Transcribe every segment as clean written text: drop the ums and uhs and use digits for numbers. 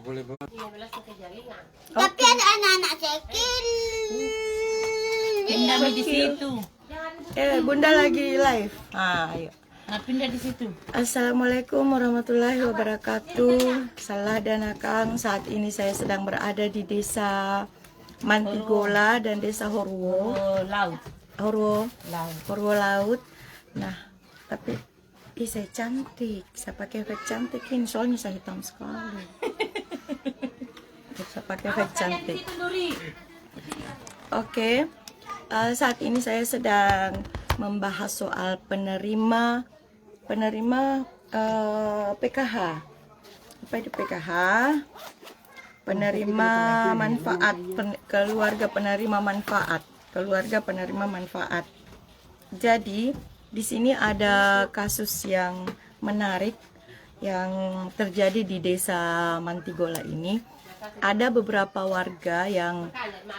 Boleh banget. Tapi ada anak-anak kecil. Pindah di situ. Bunda lagi live. Ayo. Nah, pindah di situ. Assalamualaikum warahmatullahi wabarakatuh. Salah dan Akang, saat ini saya sedang berada di desa Mantigola dan desa Horwo. Laut. Horwo Laut. Nah, tapi saya cantik. Saya pakai efek cantik ini, soalnya saya hitam sekali. Saya pakai efek cantik. Oke. Saat ini saya sedang membahas soal penerima PKH. Apa itu PKH? Penerima manfaat, keluarga penerima manfaat. Jadi di sini ada kasus yang menarik yang terjadi di desa Mantigola ini. Ada beberapa warga yang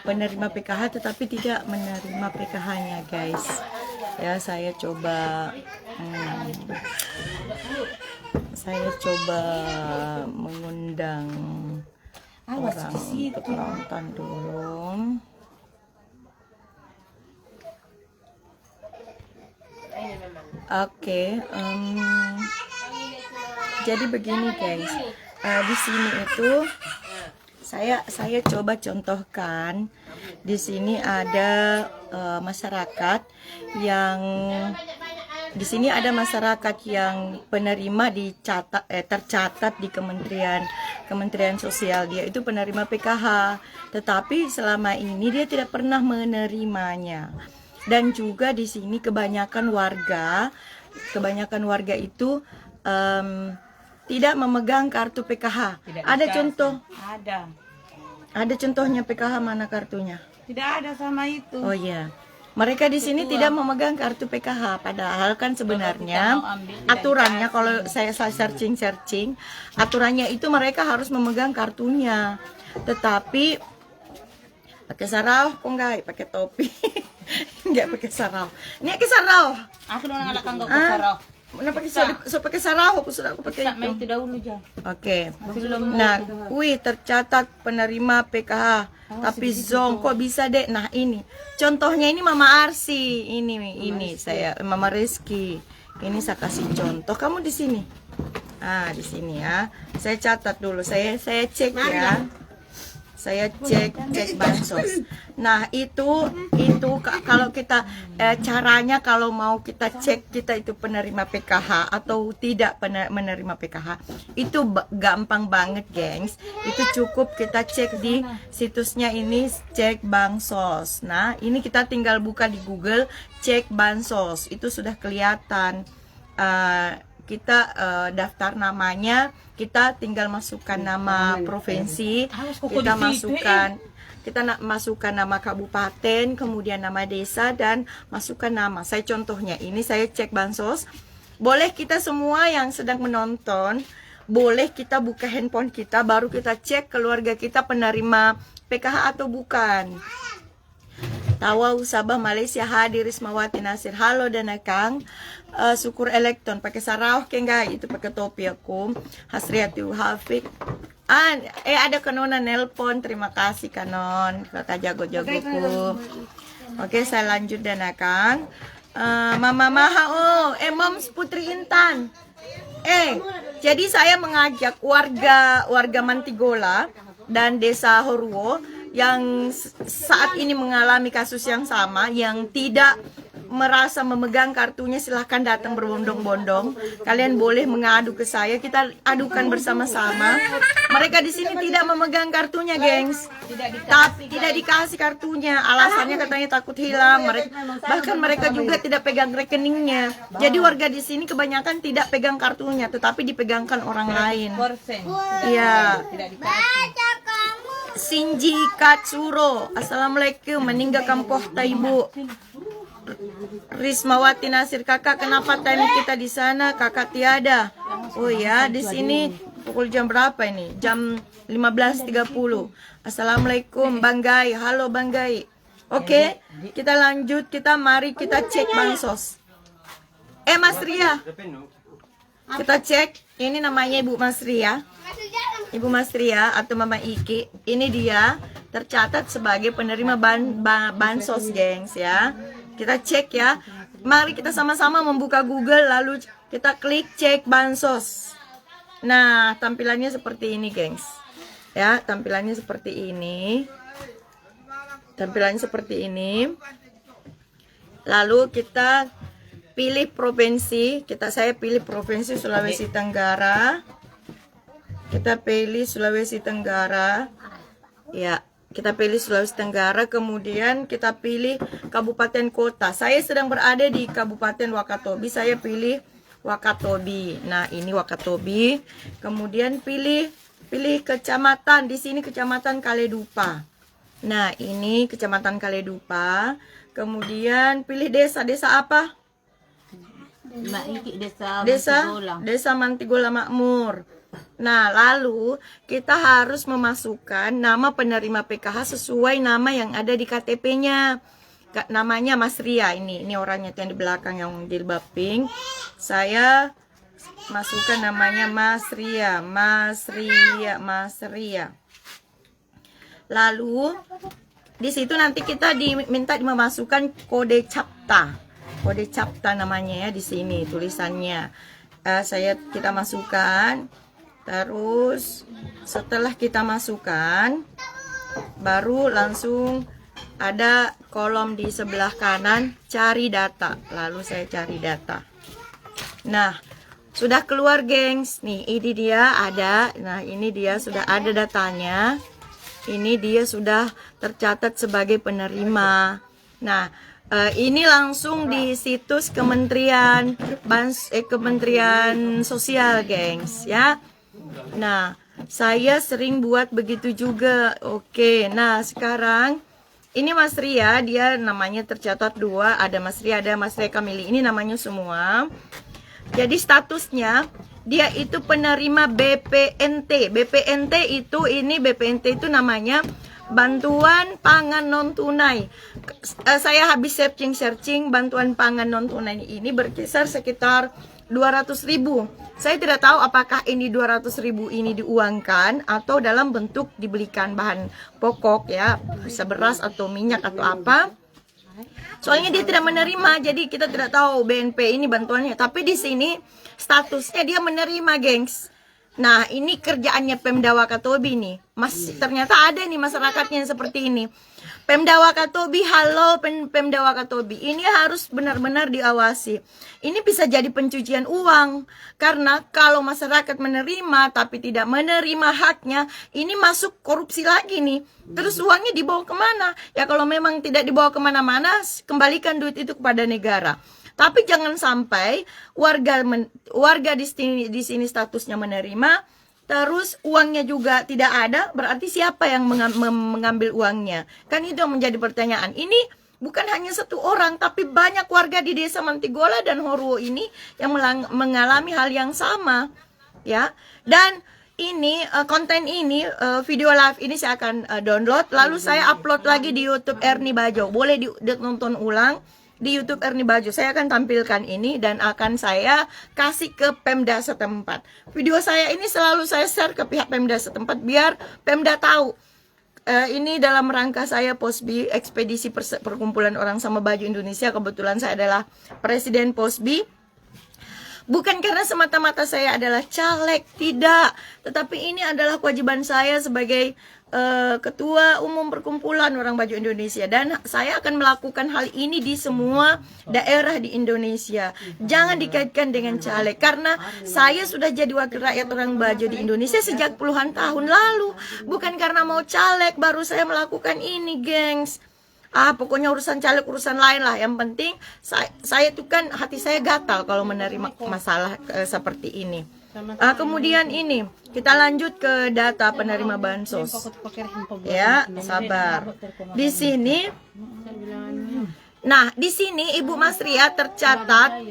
penerima PKH tetapi tidak menerima PKH-nya, guys. Ya, saya coba mengundang orang untuk nonton dulu. Oke, jadi begini, guys. Di sini itu saya coba contohkan. Di sini ada masyarakat yang penerima tercatat di Kementerian Sosial, dia itu penerima PKH, tetapi selama ini dia tidak pernah menerimanya. Dan juga di sini kebanyakan warga itu tidak memegang kartu PKH. Ada contoh? Ada contohnya PKH, mana kartunya? Tidak ada sama itu. Oh iya. Mereka di sini tidak memegang kartu PKH, padahal kan sebenarnya aturannya, kalau saya searching, aturannya itu mereka harus memegang kartunya. Tetapi pakai sarau, kok enggak pakai topi? Enggak pakai sarau. Ini pakai sarau. Aku udah ngalakan enggak pakai sarau. Mana pakai sarau, aku pakai itu dahulu aja. Oke. Nah, tercatat penerima PKH, tapi zong kok bisa deh. Nah, ini contohnya, ini Mama Arsi, ini saya Mama Rizky. Ini saya kasih contoh. Kamu di sini. Di sini ya. Saya catat dulu. Saya cek ya. Saya cek bansos. Nah, itu kalau kita caranya kalau mau kita cek kita itu penerima PKH atau tidak menerima PKH, itu gampang banget, gengs. Itu cukup kita cek di situsnya ini, cek bansos. Nah, ini kita tinggal buka di Google, cek bansos. Itu sudah kelihatan. Kita daftar namanya, kita tinggal masukkan nama provinsi, kita masukkan nama kabupaten, kemudian nama desa, dan masukkan nama. Saya contohnya ini, saya cek bansos. Boleh kita semua yang sedang menonton, boleh kita buka handphone kita, baru kita cek keluarga kita penerima PKH atau bukan. Tawa Sabah Malaysia hadir Rismawati Nasir. Halo dan Akang. Syukur elektron pakai sarau ke enggak, itu pakai topi aku. Hasriati Hafik. Ada Kanona nelpon. Terima kasih Kanon. Kakak jago-jagoku. Oke, saya lanjut dan Akang. Mama Maha, Moms Putri Intan. Jadi saya mengajak warga Mantigola dan desa Horwo yang saat ini mengalami kasus yang sama, yang tidak merasa memegang kartunya, silahkan datang berbondong-bondong. Kalian boleh mengadu ke saya, kita adukan bersama-sama. Mereka di sini tidak memegang kartunya, gengs. Tidak dikasih kartunya. Alasannya katanya takut hilang. Bahkan mereka juga tidak pegang rekeningnya. Jadi warga di sini kebanyakan tidak pegang kartunya, tetapi dipegangkan orang lain. Iya. Sinji Katsuro, assalamualaikum, meninggalkan pohta ibu. Rismawati Nasir, kakak kenapa time kita di sana, kakak tiada. Oh ya, di sini pukul jam berapa ini? Jam 15.30. Assalamualaikum Bang Gai, halo Bang Gai. Oke, kita lanjut, mari kita cek bansos. Mas Ria, kita cek Ini namanya Ibu Masria. Ibu Masria atau Mama Iki. Ini dia tercatat sebagai penerima bansos, gengs ya. Kita cek ya. Mari kita sama-sama membuka Google lalu kita klik cek bansos. Nah, tampilannya seperti ini, gengs. Ya, tampilannya seperti ini. Tampilannya seperti ini. Lalu kita pilih provinsi. Saya pilih provinsi Sulawesi Tenggara. Kita pilih Sulawesi Tenggara. Ya, kita pilih Sulawesi Tenggara. Kemudian kita pilih kabupaten kota. Saya sedang berada di Kabupaten Wakatobi. Saya pilih Wakatobi. Nah, ini Wakatobi. Kemudian pilih kecamatan. Di sini Kecamatan Kaledupa. Nah, ini Kecamatan Kaledupa. Kemudian pilih desa. Desa apa? Mbak Iki, Mantigola. Desa Mantigola Makmur. Nah, lalu kita harus memasukkan nama penerima PKH sesuai nama yang ada di KTP-nya. Namanya Mas Ria ini orangnya yang di belakang yang jilbab pink. Saya masukkan namanya Mas Ria. Lalu di situ nanti kita diminta memasukkan kode CAPTA. Kode CAPTA namanya ya di sini tulisannya. Kita masukkan. Terus setelah kita masukkan, baru langsung ada kolom di sebelah kanan cari data. Lalu saya cari data. Nah, sudah keluar, gengs. Nih, ini dia ada. Nah, ini dia sudah ada datanya. Ini dia sudah tercatat sebagai penerima. Nah, ini langsung di situs Kementerian Sosial, gengs ya. Nah, saya sering buat begitu juga. Oke, nah sekarang ini Mas Ria, dia namanya tercatat 2. Ada Mas Ria, ada Mas Ria Kamili. Ini namanya semua. Jadi statusnya dia itu penerima BPNT. BPNT itu namanya Bantuan Pangan Non Tunai. Saya habis searching bantuan pangan non tunai ini berkisar sekitar 200.000. Saya tidak tahu apakah ini 200.000 ini diuangkan atau dalam bentuk dibelikan bahan pokok ya, bisa beras atau minyak atau apa. Soalnya dia tidak menerima, jadi kita tidak tahu BNP ini bantuannya. Tapi di sini statusnya dia menerima, gengs. Nah, ini kerjaannya Pemda Wakatobi nih. Ternyata ada nih masyarakatnya yang seperti ini. Pemda Wakatobi, halo Pemda Wakatobi. Ini harus benar-benar diawasi. Ini bisa jadi pencucian uang. Karena kalau masyarakat menerima tapi tidak menerima haknya, ini masuk korupsi lagi nih. Terus uangnya dibawa kemana? Ya kalau memang tidak dibawa kemana-mana, kembalikan duit itu kepada negara. Tapi jangan sampai warga di sini statusnya menerima, terus uangnya juga tidak ada, berarti siapa yang mengambil uangnya? Kan itu yang menjadi pertanyaan. Ini bukan hanya satu orang, tapi banyak warga di desa Mantigola dan Horwo ini yang mengalami hal yang sama, ya. Dan ini konten ini video live ini saya akan download, lalu saya upload lagi di YouTube Ernie Bajo. Boleh ditonton ulang di YouTube Ernie Bajo. Saya akan tampilkan ini dan akan saya kasih ke Pemda setempat. Video saya ini selalu saya share ke pihak Pemda setempat biar Pemda tahu. Ini dalam rangka saya Posbi, Ekspedisi Perkumpulan Orang Sama Baju Indonesia. Kebetulan saya adalah Presiden Posbi. Bukan karena semata-mata saya adalah caleg, tidak. Tetapi ini adalah kewajiban saya sebagai Ketua Umum Perkumpulan Orang Baju Indonesia. Dan saya akan melakukan hal ini di semua daerah di Indonesia. Jangan dikaitkan dengan caleg. Karena saya sudah jadi wakil rakyat orang baju di Indonesia sejak puluhan tahun lalu. Bukan karena mau caleg baru saya melakukan ini, gengs. Pokoknya urusan caleg, urusan lain lah. Yang penting saya tuh kan hati saya gatal kalau menerima masalah seperti ini. Kemudian ini kita lanjut ke data penerima bansos. Ya, sabar. Di sini, nah di sini Ibu Mas Ria tercatat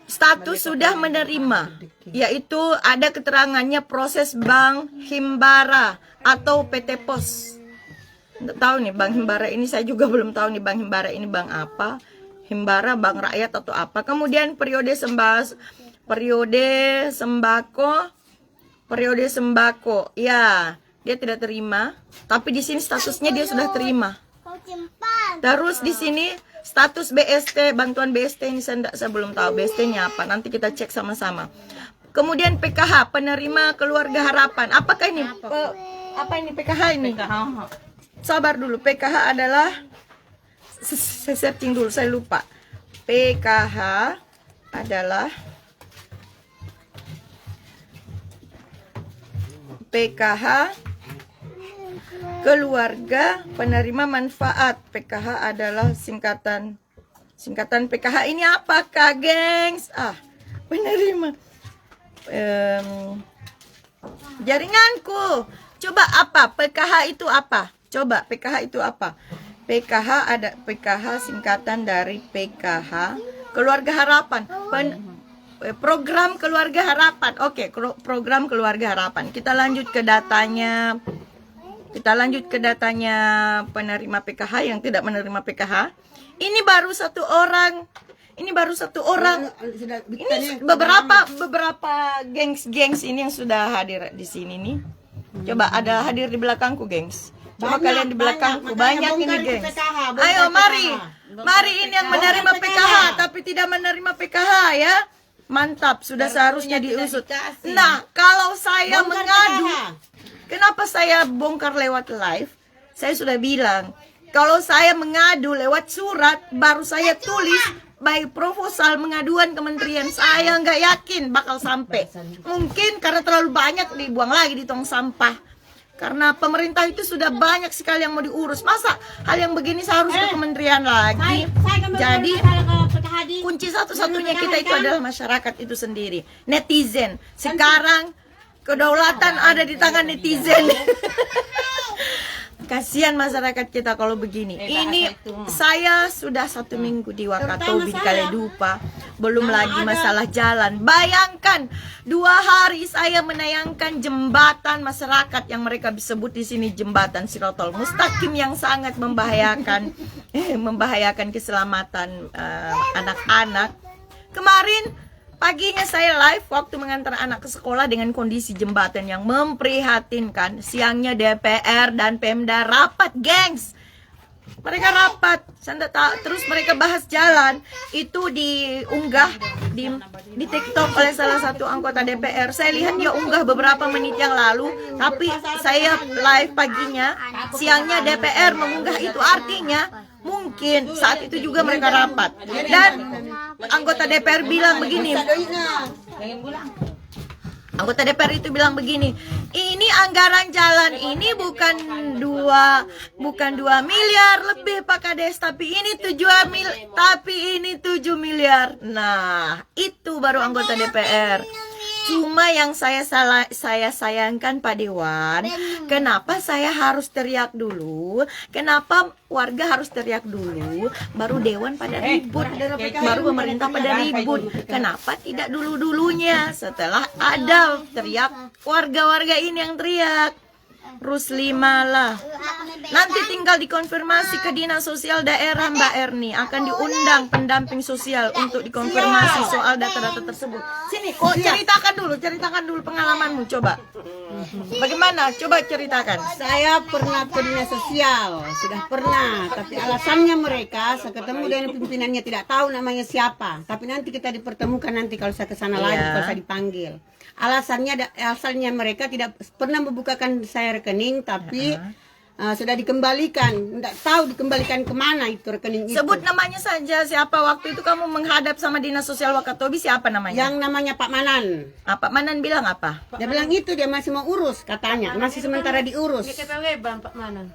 status sudah menerima, yaitu ada keterangannya proses Bank Himbara atau PT Pos. Tahu nih Bank Himbara ini, saya juga belum tahu nih Bank Himbara ini bank apa. Himbara bank rakyat atau apa. Kemudian periode periode sembako. Ya, dia tidak terima, tapi di sini statusnya dia sudah terima. Terus di sini status BST, bantuan BST ini saya belum tahu BST-nya apa. Nanti kita cek sama-sama. Kemudian PKH, penerima keluarga harapan. Apakah ini? Apa ini PKH ini? Sabar dulu. PKH adalah, saya searching dulu, saya lupa. PKH adalah keluarga penerima manfaat. PKH adalah singkatan PKH ini apakah, gengs? Penerima jaringanku. Coba apa? PKH itu apa? Coba PKH itu apa? PKH singkatan dari PKH keluarga harapan. Program keluarga harapan. Oke, program keluarga harapan. Kita lanjut ke datanya. Penerima PKH yang tidak menerima PKH. Ini baru satu orang. Ini beberapa gengs ini yang sudah hadir di sini nih. Coba ada hadir di belakangku, gengs. Coba kalian di belakangku, banyak ini, gengs. Ayo, mari ini yang menerima PKH tapi tidak menerima PKH ya. Mantap, sudah seharusnya diusut. Nah, kalau saya mengadu, kenapa saya bongkar lewat live? Saya sudah bilang, kalau saya mengadu lewat surat, baru saya tulis by proposal pengaduan kementerian, saya nggak yakin bakal sampai. Mungkin karena terlalu banyak dibuang lagi di tong sampah. Karena pemerintah itu sudah banyak sekali yang mau diurus. Masa hal yang begini seharusnya ke kementerian lagi. Jadi kunci satu-satunya kita itu adalah masyarakat itu sendiri. Netizen. Sekarang kedaulatan ada di tangan netizen. Kasihan masyarakat kita kalau begini. Ini saya sudah 1 minggu di Wakatobi di Kaledupa, belum lagi masalah jalan. Bayangkan 2 hari saya menayangkan jembatan masyarakat yang mereka sebut di sini jembatan Sirotol Mustaqim yang sangat membahayakan keselamatan anak-anak. Kemarin paginya saya live waktu mengantar anak ke sekolah dengan kondisi jembatan yang memprihatinkan. Siangnya DPR dan Pemda rapat, gengs. Mereka rapat, terus mereka bahas jalan. Itu diunggah di TikTok oleh salah satu anggota DPR. Saya lihat dia unggah beberapa menit yang lalu, tapi saya live paginya, siangnya DPR mengunggah itu, artinya mungkin saat itu juga mereka rapat. Dan anggota DPR bilang begini. Anggota DPR itu bilang begini, ini anggaran jalan ini bukan 2 miliar lebih Pak Kades, tapi ini 7 miliar. Nah, itu baru anggota DPR. Cuma yang saya sayangkan Pak Dewan, kenapa saya harus teriak dulu? Kenapa warga harus teriak dulu? Baru Dewan pada ribut, baru pemerintah pada ribut. Kenapa tidak dulu-dulunya? Setelah ada teriak, warga-warga ini yang teriak. Rusli malah. Nanti tinggal dikonfirmasi ke Dinas Sosial Daerah Mbak Erni. Akan diundang pendamping sosial untuk dikonfirmasi soal data-data tersebut. Sini, ceritakan dulu pengalamanmu, coba. Bagaimana? Coba ceritakan. Saya pernah ke Dinas Sosial, sudah pernah. Tapi alasannya mereka, saya ketemu dengan pimpinannya, tidak tahu namanya siapa. Tapi nanti kita dipertemukan nanti kalau saya ke sana lagi, kalau saya dipanggil. Asalnya mereka tidak pernah membukakan saya rekening, tapi sudah dikembalikan. Tidak tahu dikembalikan kemana itu rekening itu. Sebut namanya saja, siapa waktu itu kamu menghadap sama Dinas Sosial Wakatobi, siapa namanya? Yang namanya Pak Manan. Pak Manan bilang apa? Dia bilang itu dia masih mau urus katanya, masih sementara diurus. Pak Manan.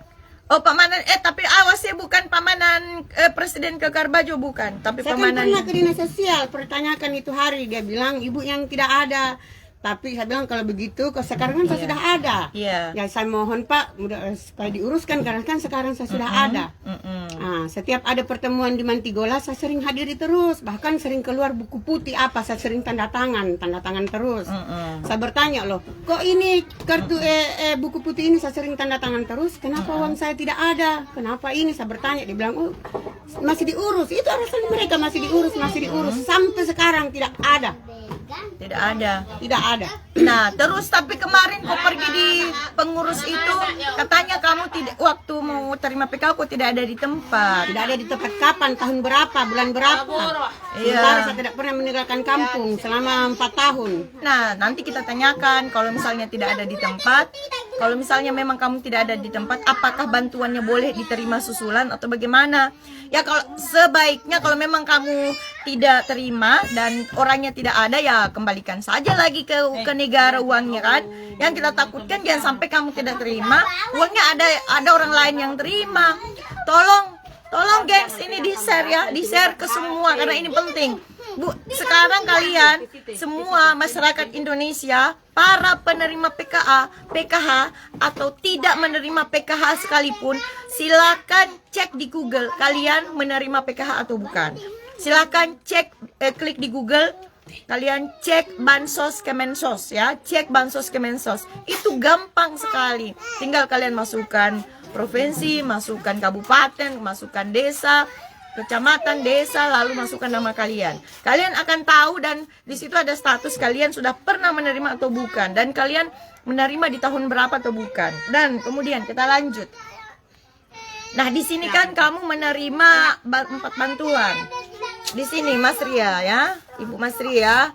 Oh, Pak Manan, tapi awas ya, bukan Pak Manan Presiden Kekar Baju, bukan. Tapi saya Pak Manan pernah ke Dinas Sosial, pertanyakan itu hari, dia bilang ibu yang tidak ada. Tapi saya bilang kalau begitu, kalau sekarang kan saya sudah ada. Ya saya mohon Pak, supaya diuruskan karena kan sekarang saya sudah ada. Setiap ada pertemuan di Mantigola, saya sering hadiri terus. Bahkan sering keluar buku putih apa, saya sering tanda tangan terus. Saya bertanya loh, kok ini kartu buku putih ini saya sering tanda tangan terus? Kenapa uang saya tidak ada? Kenapa ini? Saya bertanya, dia bilang oh masih diurus. Itu alasan mereka masih diurus sampai sekarang tidak ada. Tidak ada. Tidak ada. Nah, terus tapi kemarin kau pergi di pengurus itu, katanya kamu tidak waktu mau terima PKH kau tidak ada di tempat. Tidak ada di tempat. Kapan, tahun berapa, bulan berapa? Iya. Sementara saya tidak pernah meninggalkan kampung selama 4 tahun. Nah, nanti kita tanyakan kalau misalnya tidak ada di tempat. Kalau misalnya memang kamu tidak ada di tempat, apakah bantuannya boleh diterima susulan atau bagaimana? Ya kalau sebaiknya kalau memang kamu tidak terima dan orangnya tidak ada, ya kembalikan saja lagi ke negara uangnya kan. Yang kita takutkan jangan sampai kamu tidak terima, uangnya ada orang lain yang terima. Tolong gengs, ini di-share ya, di-share ke semua karena ini penting. Bu, sekarang kalian semua masyarakat Indonesia, para penerima PKH atau tidak menerima PKH sekalipun, silakan cek di Google kalian menerima PKH atau bukan. Silakan cek, klik di Google, kalian cek Bansos Kemensos ya, cek Bansos Kemensos. Itu gampang sekali. Tinggal kalian masukkan provinsi, masukkan kabupaten, masukkan desa, kecamatan, desa, lalu masukkan nama kalian. Kalian akan tahu dan di situ ada status kalian sudah pernah menerima atau bukan, dan kalian menerima di tahun berapa atau bukan. Dan kemudian kita lanjut. Nah, di sini kan kamu menerima 4 bantuan. Di sini Mas Ria ya, Ibu Mas Ria.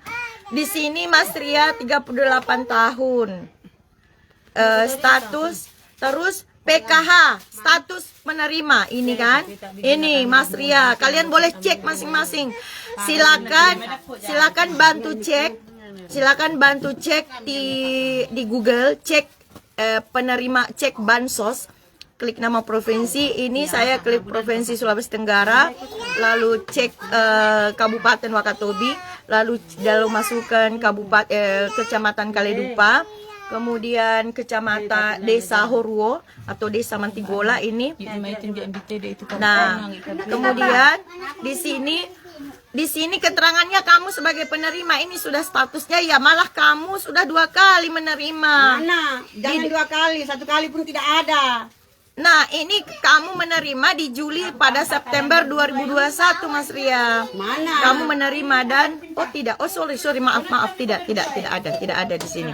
Di sini Mas Ria 38 tahun. Status terus PKH, status menerima, ini kan, ini Mas Ria, kalian boleh cek masing-masing. Silakan bantu cek di Google, cek penerima, cek bansos, klik nama provinsi. Ini saya klik provinsi Sulawesi Tenggara, lalu cek Kabupaten Wakatobi, lalu masukkan Kecamatan Kaledupa. Kemudian kecamatan Desa Horuo atau Desa Mantigola ini. Nah, kemudian di sini keterangannya kamu sebagai penerima ini sudah statusnya ya, malah kamu sudah 2 kali menerima. Mana? Jangan 2 kali, 1 kali pun tidak ada. Nah, ini kamu menerima di Juli pada September 2021, Mas Ria. Mana? Kamu menerima dan sorry, maaf, tidak ada di sini.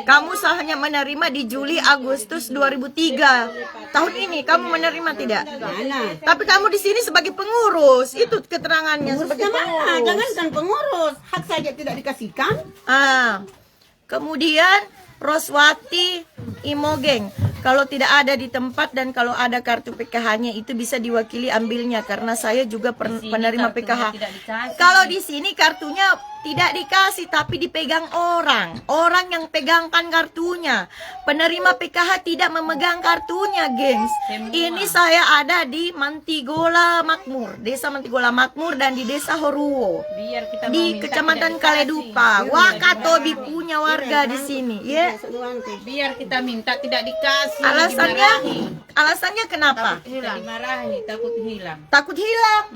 Kamu hanya menerima di Juli Agustus 2003. Tahun ini kamu menerima tidak? Mana? Tapi kamu di sini sebagai pengurus. Itu keterangannya sebagai Mana? pengurus. Jangankan pengurus, hak saja tidak dikasihkan. Kemudian Roswati Imogeng, kalau tidak ada di tempat dan kalau ada kartu PKH-nya itu bisa diwakili ambilnya karena saya juga penerima PKH. Kalau di sini kartunya tidak dikasih tapi dipegang orang yang pegangkan kartunya. Penerima PKH tidak memegang kartunya, gengs. Ini saya ada di Mantigola Makmur, Desa Mantigola Makmur, dan di Desa Horuo, di Kecamatan Kaledupa. Wakatobi punya warga di sini, ya. Biar kita minta tidak dikasih. Alasannya kenapa? Dimarahi, takut hilang. Takut hilang.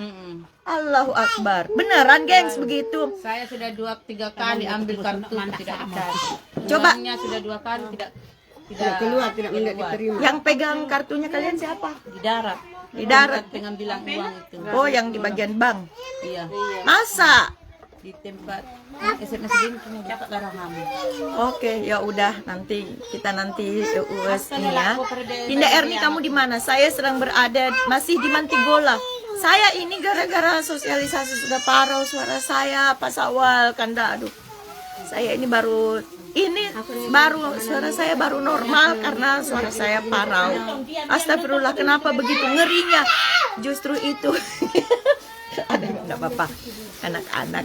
Allahu Akbar. Beneran, gengs, begitu. Saya sudah 2-3 kali ambil kartu tidak dikasih. Coba. Uangnya sudah 2 kali tidak Keluar, tidak diterima. Yang pegang kartunya kalian siapa? di darat. Di darat. Pengambilan uang itu. Oh, yang di bagian bank. Iya. Masa? Di tempat SMS ini cuma dapat darah hamil. Oke, ya udah, kita nanti US ini ya. Dinda Erni, kamu di mana? Saya sedang berada masih di Mantigola. Saya ini gara-gara sosialisasi sudah parau suara saya pas awal kanda. Aduh, saya ini baru suara saya baru normal karena suara saya parau. Astagfirullah, kenapa begitu ngerinya? Justru itu. Ada enggak apa-apa, anak-anak.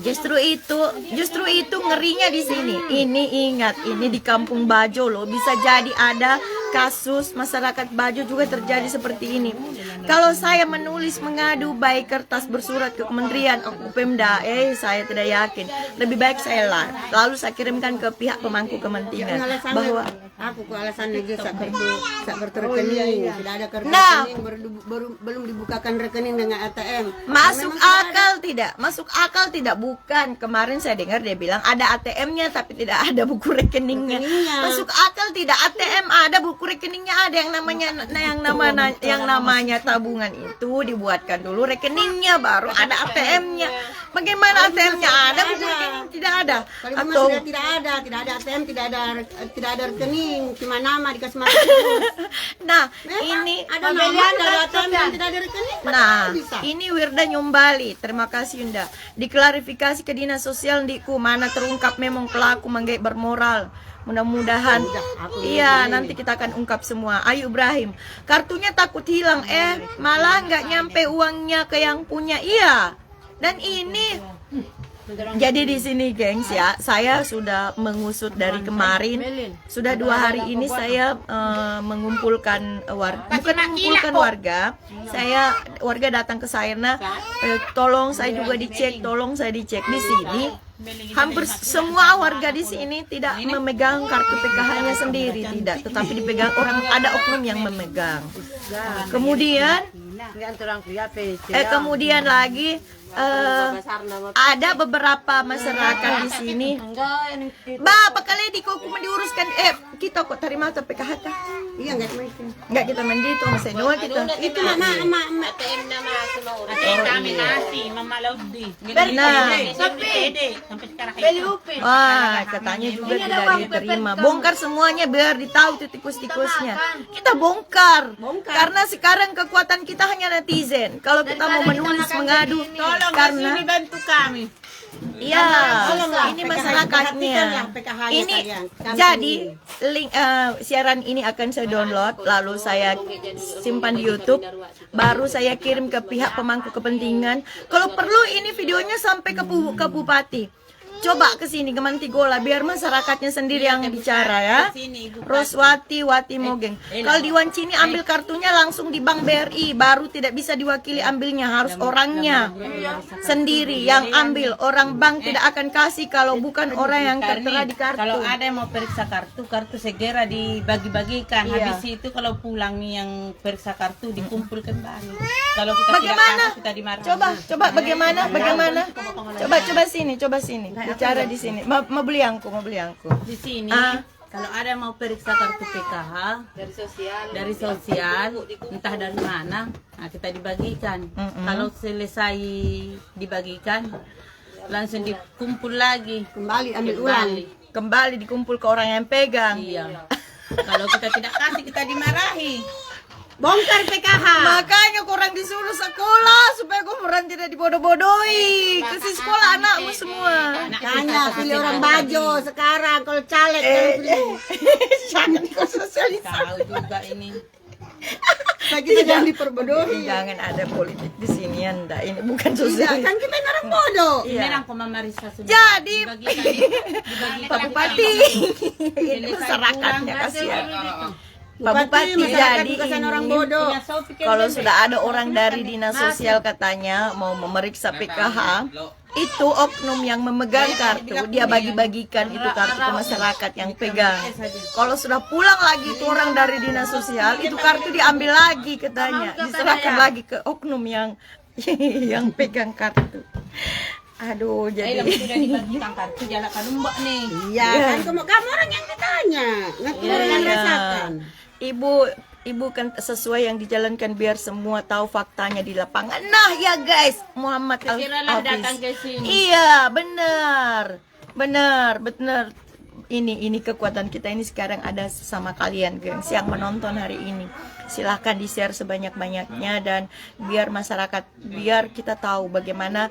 Justru itu ngerinya di sini. Ini ingat, ini di Kampung Bajo loh. Bisa jadi ada kasus masyarakat Bajo juga terjadi seperti ini. Kalau saya menulis mengadu baik kertas bersurat ke Kementerian atau Pemda, saya tidak yakin. Lebih baik saya lalu saya kirimkan ke pihak pemangku kepentingan bahwa aku alasannya juga kartu rekening, tidak ada kartu Nah. rekening, belum dibukakan rekening dengan ATM. Masuk akal tidak? Bukan, kemarin saya dengar dia bilang ada ATM-nya tapi tidak ada buku rekeningnya. Masuk akal tidak? ATM ada, buku rekeningnya ada, yang namanya tabungan itu dibuatkan dulu rekeningnya baru ada ATM-nya. Bagaimana ATM-nya ada, bukan tidak ada? Kalau memang Atau sudah tidak ada ATM, tidak ada rekening, cuma nama dikasih makan. nah, Memang ini ada nama, ada ATM dan tidak ada rekening. Nah, bisa. ini Wirda Nyumbali. Terima kasih Yunda. Diklarifikasi ke Dinas Sosial Ndiku, mana terungkap memang pelaku menggait bermoral. Mudah-mudahan. Iya, nanti kita akan ungkap semua. Ayu Ibrahim, kartunya takut hilang. Malah nggak nyampe uangnya ke yang punya. Iya. Dan ini jadi di sini gengs ya, saya sudah mengusut dari kemarin. Sudah 2 hari ini saya mengumpulkan warga, bukan mengumpulkan warga. Warga datang ke saya, tolong saya juga dicek, tolong saya dicek di sini. Hampir semua warga di sini tidak memegang kartu PKH-nya sendiri, tidak, tetapi dipegang orang, ada oknum yang memegang. Kemudian lagi ada beberapa masyarakat di sini. Kali di kok diuruskan kita kok terima atau PKH kah? Iya, Enggak kita mandi itu masih doa kita. itu mama ATM nama semua orang. ATM kami nasi, Mama Laudi. Nah, Sampai sekarang. wah, katanya juga tidak diterima. Bongkar semuanya biar ditahu tuh tikus-tikusnya. Kita bongkar. Karena sekarang kekuatan kita hanya netizen. Kalau kita mau menulis mengadu, Tolong karena sini bantu kami. iya, tolonglah, ini PKH, masyarakatnya. perhatikanlah PKH-nya Ini kalian. Kami jadi ini. link siaran ini akan saya download, lalu saya simpan di YouTube, baru saya kirim ke pihak pemangku kepentingan. Kalau perlu ini videonya sampai ke bupati. Coba ke sini ke Mantigola biar masyarakatnya sendiri yang bicara ya. Roswati Wati Mogeng. Kalau di Wancini ambil kartunya langsung di Bank BRI, baru tidak bisa diwakili ambilnya, harus orangnya sendiri yang ambil. Orang bank tidak akan kasih kalau bukan orang yang tertera di kartu. Kalau ada yang mau periksa kartu segera dibagi-bagikan. Iya. Habis itu kalau pulang nih yang periksa kartu dikumpul kembali. Kalau kita Bagaimana? tidak kasih, kita dimarahin. Coba bagaimana? Coba sini. Bicara di sini. Mau beli angku. Di sini kalau ada yang mau periksa kartu PKH dari sosial entah dari mana, kita dibagikan. Kalau selesai dibagikan langsung dikumpul lagi, Kembali ambil ulang. Kembali dikumpul ke orang yang pegang. Iya. Kalau kita tidak kasih, kita dimarahi. Bongkar PKH. Makanya kurang disuruh sekolah supaya kurang tidak dibodoh-bodohi. Kasih sekolah anakmu semua. Tanya pilih orang bajo sekarang kalau caleg kalau pilih. Jangan kau sosialis. Tahu juga ini. Nah, kita jangan diperbodohi. Jangan ada politik di sini Anda. Ini bukan Tidak, sosialis. kan kita ini orang bodoh. Memang Mama Marisa sudah Jadi dibagikan. Pak Bupati, ini masyarakatnya kasihan. Pak Bupati jadi kesan orang bodoh. kalau sudah ada orang dari dinas sosial katanya mau memeriksa PKH, itu oknum yang memegang kartu, dia bagi-bagikan itu kartu ke masyarakat yang pegang. Kalau sudah pulang lagi itu orang dari dinas sosial, itu kartu diambil lagi katanya, diserahkan lagi ke oknum yang pegang kartu. Aduh, jadi sudah dibagikan kartu jalan kalumbak nih. Iya, kan kamu orang yang ditanya, ngaku orang yang rasakan. Ibu kan sesuai yang dijalankan biar semua tahu faktanya di lapangan. Nah ya guys, Muhammad Segeralah Al-Hafiz. datang ke sini. Iya, benar. Ini kekuatan kita ini sekarang ada sama kalian gengs yang menonton hari ini. Silahkan di-share sebanyak-banyaknya dan biar masyarakat, biar kita tahu bagaimana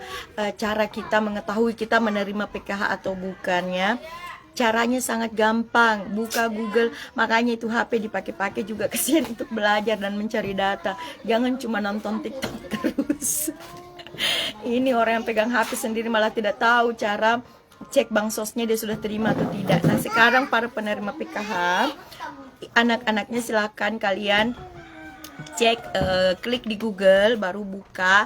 cara kita mengetahui kita menerima PKH atau bukannya. Caranya sangat gampang, buka Google, makanya itu HP dipakai-pakai juga kesian untuk belajar dan mencari data. Jangan cuma nonton TikTok terus. Ini orang yang pegang HP sendiri malah tidak tahu cara cek bansosnya dia sudah terima atau tidak. Nah sekarang para penerima PKH, anak-anaknya silakan kalian cek, klik di Google, baru buka,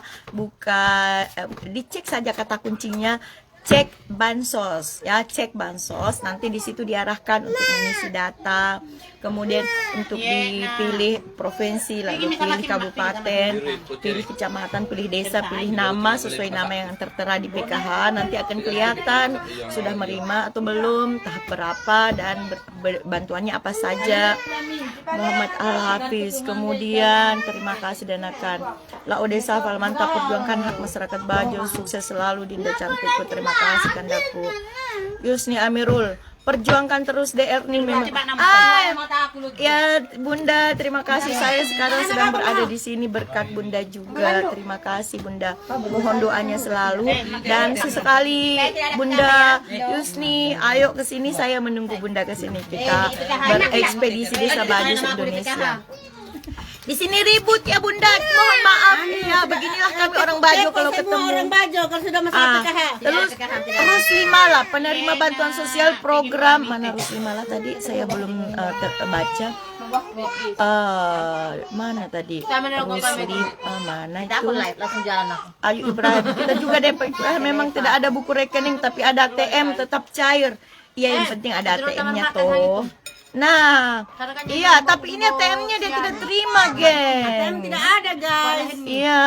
dicek saja kata kuncinya cek bansos ya, cek bansos. Nanti di situ diarahkan untuk mengisi data, kemudian untuk dipilih provinsi, lalu pilih kabupaten, pilih kecamatan, pilih desa, pilih nama sesuai nama yang tertera di PKH. Nanti akan kelihatan sudah menerima atau belum, tahap berapa, dan bantuannya apa saja. Muhammad Al-Hafiz. Kemudian terima kasih dan akan La Odessa Fal, mantap perjuangkan hak masyarakat Bajo, sukses selalu Dinda cantikku, terima kasih kandaku. Yusni Amirul, perjuangkan terus DR nih memang. Ya Bunda, terima kasih, saya sekarang sedang berada di sini berkat Bunda juga. Terima kasih Bunda, mohon doanya selalu, dan sesekali Bunda Yusni ayo ke sini, saya menunggu Bunda ke sini, kita berekspedisi Desa Bajo se-Indonesia. Di sini ribut ya Bunda, mohon maaf ya, beginilah kami orang Bajo kalau ketemu. Orang Bajo kalau sudah masalah PKH. Terus Ruslimala, penerima bantuan sosial program, mana Ruslimala tadi saya belum terbaca. Mana tadi? Mana itu? Langsung jalan aku. Ayu Ibrahim, kita juga deh Pak Ibrahim, memang tidak ada buku rekening tapi ada ATM tetap cair. Iya, yang penting ada ATM-nya tuh. Nah, iya, tapi ini ATM-nya dia tidak terima, geng. ATM tidak ada, guys. Iya,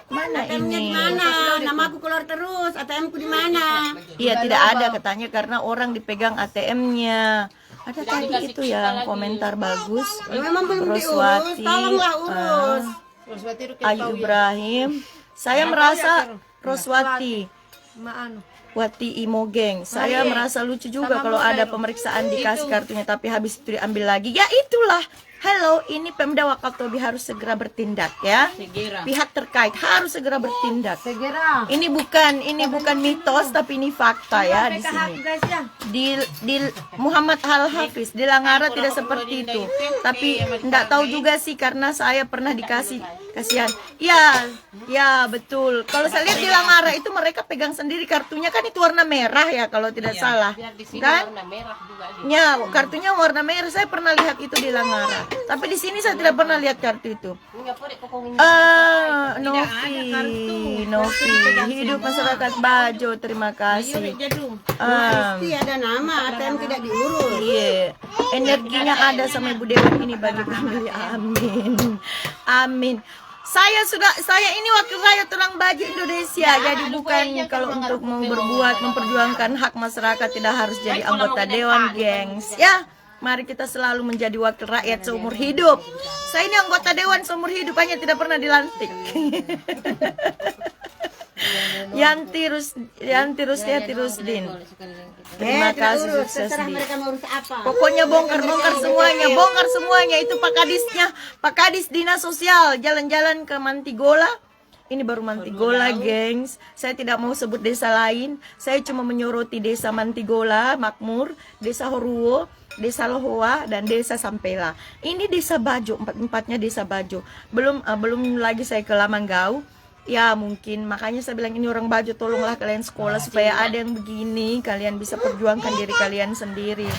mana ATM-nya ini? di mana? Nama aku keluar terus. ATM-ku di mana? Iya, tidak ada katanya karena orang dipegang ATM-nya. Ada tadi itu yang komentar bagus. Memang belum diurus. Roswati, Tolonglah urus. Ayu Ibrahim. Saya merasa Roswati. Wati Imogeng, saya merasa lucu juga kalau ada pemeriksaan dikasih kartunya tapi habis itu diambil lagi. Ya itulah. Halo, ini Pemda Wakatobi harus segera bertindak ya. Pihak terkait harus segera bertindak. Ini bukan mitos tapi ini fakta ya di sini. Di Muhammad Al-Hafiz di Langara tidak seperti itu. Tapi enggak tahu juga sih karena saya pernah dikasih kasihan. Ya betul. Kalau saya lihat di Langara itu mereka pegang sendiri kartunya, kan itu warna merah ya kalau tidak salah. Kan? Ya, kartunya warna merah. Saya pernah lihat itu di Langara. Tapi di sini saya tidak pernah lihat kartu itu. Novi, hidup masyarakat Bajo, terima kasih. Pasti ada nama, ATM tidak diurus. Iya, energinya ada sama Ibu Dewan ini bagi kami. Amin, amin. Saya ini wakil rakyat orang Bajo Indonesia. Jadi bukan kalau untuk mau berbuat memperjuangkan hak masyarakat tidak harus jadi anggota dewan, gengs. Ya. Mari kita selalu menjadi wakil rakyat seumur hidup. Saya ini anggota dewan seumur hidup, hanya tidak pernah dilantik. Yanti Rusdin. Terima kasih, sukses di. Pokoknya bongkar semuanya. Itu Pak Kadis Dinas Sosial jalan-jalan ke Mantigola. Ini baru Mantigola, gengs. Saya tidak mau sebut desa lain. Saya cuma menyoroti desa Mantigola, Makmur, desa Horuo, desa Lohoa, dan desa Sampela. Ini desa Bajo, empatnya desa Bajo. Belum lagi saya ke Lamanggau. Ya mungkin makanya saya bilang ini orang Bajo, tolonglah kalian sekolah supaya ada yang begini, kalian bisa perjuangkan diri kalian sendiri.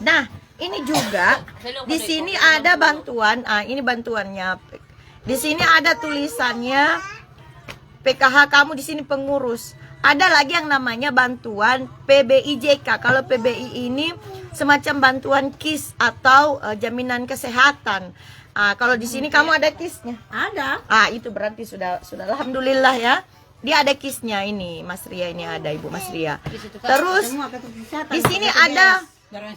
Nah, ini juga di sini ada bantuan. Ini bantuannya. Di sini ada tulisannya PKH kamu di sini pengurus. Ada lagi yang namanya bantuan PBIJK. Kalau PBI ini semacam bantuan KIS atau jaminan kesehatan. Kalau di sini kamu ada KIS-nya? Ada. Itu berarti sudah alhamdulillah ya. Dia ada KIS-nya ini, Mas Ria ini ada, Ibu Mas Ria. Terus di sini ada.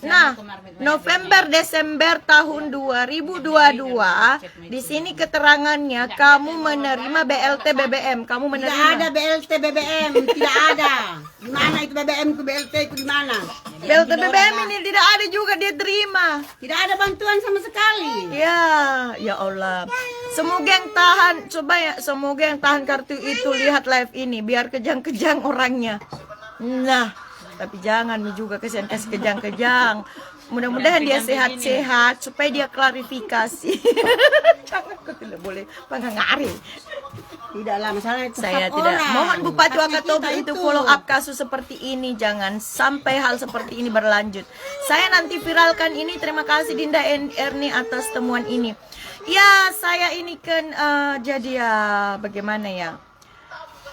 Nah, November Desember tahun 2022 di sini keterangannya kamu menerima BLT BBM. Kamu menerima? Tidak ada BLT BBM, tidak ada. Di mana itu BBM ku, BLT ku di mana? BLT BBM ini tidak ada juga dia terima. Tidak ada bantuan sama sekali. Ya Allah. Semoga yang tahan kartu itu lihat live ini biar kejang-kejang orangnya. Nah, tapi jangan juga kejang-kejang. Mudah-mudahan dia sehat-sehat supaya dia klarifikasi. Jangan, kau tidak boleh pengangari. Tidaklah masalah itu. Saya tidak. Mohon Bupati Wakatobi itu follow up kasus seperti ini, jangan sampai hal seperti ini berlanjut. Saya nanti viralkan ini. Terima kasih Dinda Erni atas temuan ini. Ya, saya ini kan jadi ya bagaimana ya?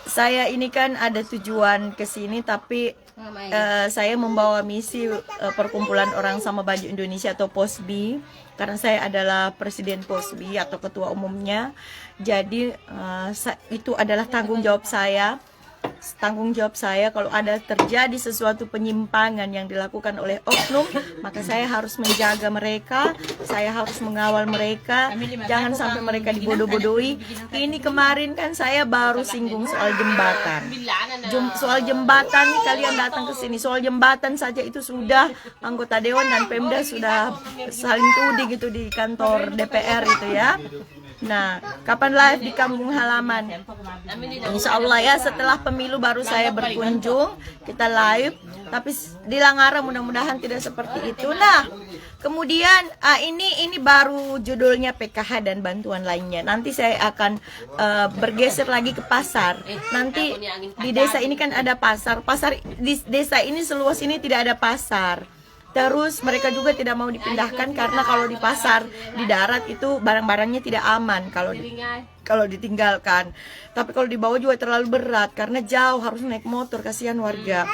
saya ini kan ada tujuan ke sini, tapi saya membawa misi perkumpulan orang sama baju Indonesia atau POSBI, karena saya adalah presiden POSBI atau ketua umumnya. Jadi itu adalah tanggung jawab saya. Kalau ada terjadi sesuatu penyimpangan yang dilakukan oleh oknum, maka saya harus menjaga mereka, saya harus mengawal mereka, jangan sampai mereka dibodoh-bodohi. Ini kemarin kan saya baru singgung soal jembatan. Soal jembatan, kalian datang ke sini, soal jembatan saja itu sudah anggota dewan dan Pemda sudah saling tuding gitu di kantor DPR itu ya. Nah, kapan live di kampung halaman? Insya Allah ya, setelah pemilu baru saya berkunjung, kita live. Tapi di Langara mudah-mudahan tidak seperti itu. Nah, kemudian ini baru judulnya PKH dan bantuan lainnya. Nanti saya akan bergeser lagi ke pasar. Nanti di desa ini kan ada pasar. Pasar di desa ini seluas ini tidak ada pasar. Terus mereka juga tidak mau dipindahkan karena kalau di pasar di darat itu barang-barangnya tidak aman kalau ditinggalkan. Tapi kalau dibawa juga terlalu berat karena jauh, harus naik motor, kasihan warga.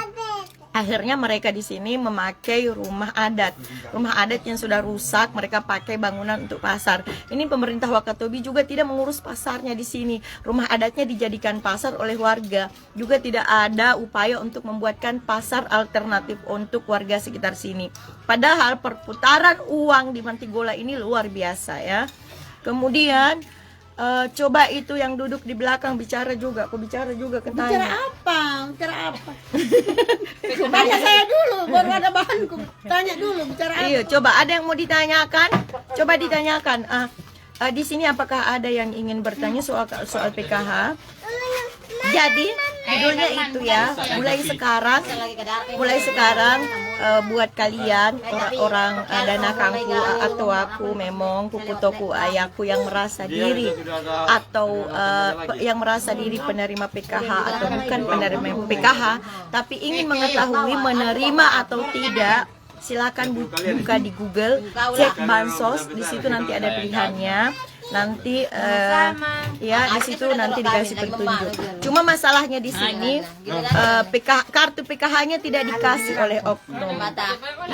Akhirnya mereka di sini memakai rumah adat yang sudah rusak, mereka pakai bangunan untuk pasar. Ini pemerintah Wakatobi juga tidak mengurus pasarnya di sini. Rumah adatnya dijadikan pasar oleh warga. Juga tidak ada upaya untuk membuatkan pasar alternatif untuk warga sekitar sini. Padahal perputaran uang di Mantigola ini luar biasa ya. Kemudian coba itu yang duduk di belakang bicara juga, aku bicara juga ketanya. Bicara apa? Tanya saya dulu, baru ada bahanku. Tanya dulu, bicara apa? Iya, coba ada yang mau ditanyakan? Coba ditanyakan. Di sini apakah ada yang ingin bertanya soal PKH? Jadi judulnya itu ya, mulai sekarang buat kalian orang-orang danakangku atau aku memang kukutoku ayahku yang merasa diri atau yang merasa diri penerima PKH atau bukan penerima PKH tapi ingin mengetahui menerima atau tidak, silakan buka di Google, cek bansos, di situ nanti ada pilihannya. Nanti ya di situ nanti dikasih petunjuk. Cuma masalahnya di sini kartu PKH-nya tidak dikasih oleh oknum.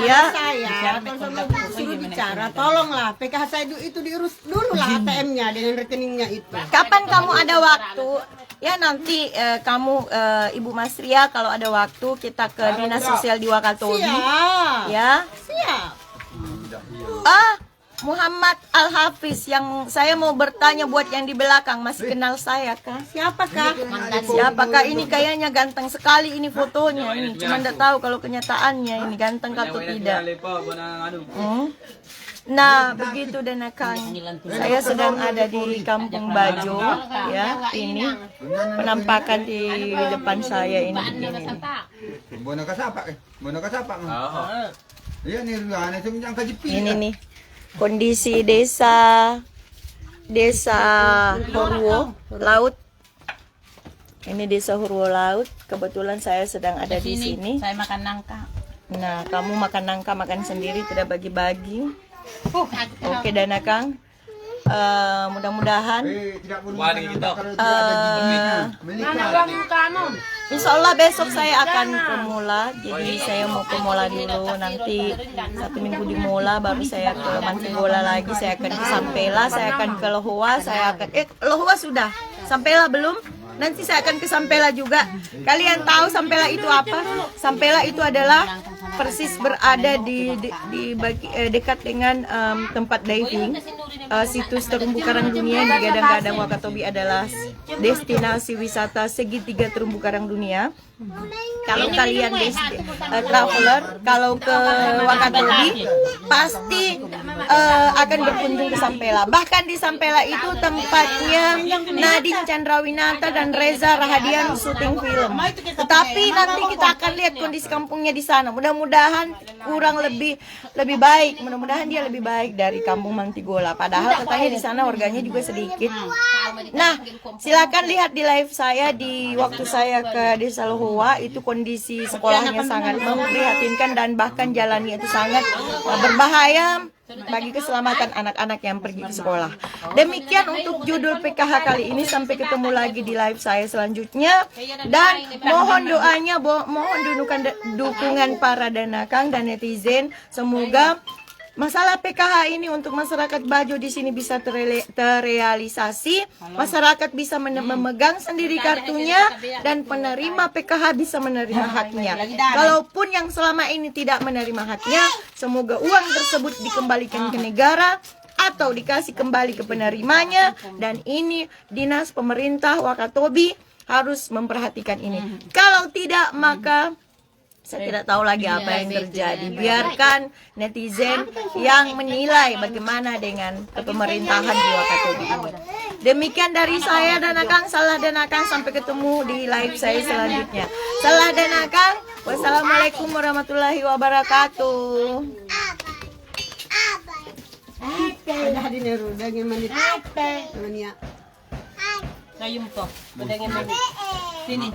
Ya, Saya kalau suruh bicara, tolonglah PKH saya itu diurus dulu lah ATM-nya dengan rekeningnya itu. kapan kamu ada waktu? Ya nanti kamu Ibu Mas Ria kalau ada waktu kita ke Dinas Sosial di Wakatobi. Siap. Ya. Siap. Muhammad Al-Hafiz, yang saya mau bertanya buat yang di belakang, masih kenal saya kah? Siapakah? Siapakah ini? Kayaknya ganteng sekali ini fotonya ini. Cuma enggak tahu kalau kenyataannya ini ganteng atau tidak. Nah, begitu dan Kang. Saya sedang ada di Kampung Bajo ya. Ini penampakan di depan saya ini begini. Ini nih. Kondisi desa Hurwo Laut. Ini desa Hurwo Laut. Kebetulan saya sedang ada di sini. Saya makan nangka. Nah, kamu makan nangka, makan sendiri, tidak bagi-bagi. Oke, Dana Kang. Mudah-mudahan Insya Allah besok saya akan ke Mola. Jadi saya mau ke Mola dulu. Nanti 1 minggu di Mola, baru saya ke Mantigola lagi. Saya akan ke Sampela, saya akan ke Lohua. Lohua sudah, Sampela belum. Nanti saya akan ke Sampela juga. Kalian tahu Sampela itu apa? Sampela itu adalah persis berada di dekat dengan tempat diving. Situs terumbu karang dunia di Gadang-Gadang Wakatobi adalah destinasi wisata segitiga terumbu karang dunia. Kalau kalian traveler, kalau ke Wakatobi pasti akan berkunjung ke Sampela. Bahkan di Sampela itu tempatnya Nadine Chandrawinata dan Reza Rahadian syuting film. Tetapi nanti kita akan lihat kondisi kampungnya di sana. Mudah-mudahan kurang lebih baik. Mudah-mudahan dia lebih baik dari kampung Mantigola. Padahal katanya di sana warganya juga sedikit. Nah, silakan lihat di live saya di waktu saya ke Desa Lohua, itu kondisi sekolahnya sangat memprihatinkan dan bahkan jalannya itu sangat berbahaya bagi keselamatan anak-anak yang pergi ke sekolah. Demikian untuk judul PKH kali ini, sampai ketemu lagi di live saya selanjutnya, dan mohon doanya, mohon dukungan para Danakang dan netizen. Semoga masalah PKH ini untuk masyarakat Bajo di sini bisa terrealisasi, masyarakat bisa memegang sendiri kartunya, dan penerima PKH bisa menerima haknya. Kalaupun yang selama ini tidak menerima haknya, semoga uang tersebut dikembalikan ke negara atau dikasih kembali ke penerimanya. Dan ini dinas pemerintah Wakatobi harus memperhatikan ini. Kalau tidak, maka saya tidak tahu lagi apa yang terjadi. Biarkan netizen yang menilai bagaimana dengan kepemerintahan di Wakatobi ini. Demikian dari saya dan Akang, Salah dan Akang. Sampai ketemu di live saya selanjutnya. Salah dan Akang, wassalamualaikum warahmatullahi wabarakatuh. Ada di neru daging manit. Mania. Ngayum ko. Badangin mo. Sini.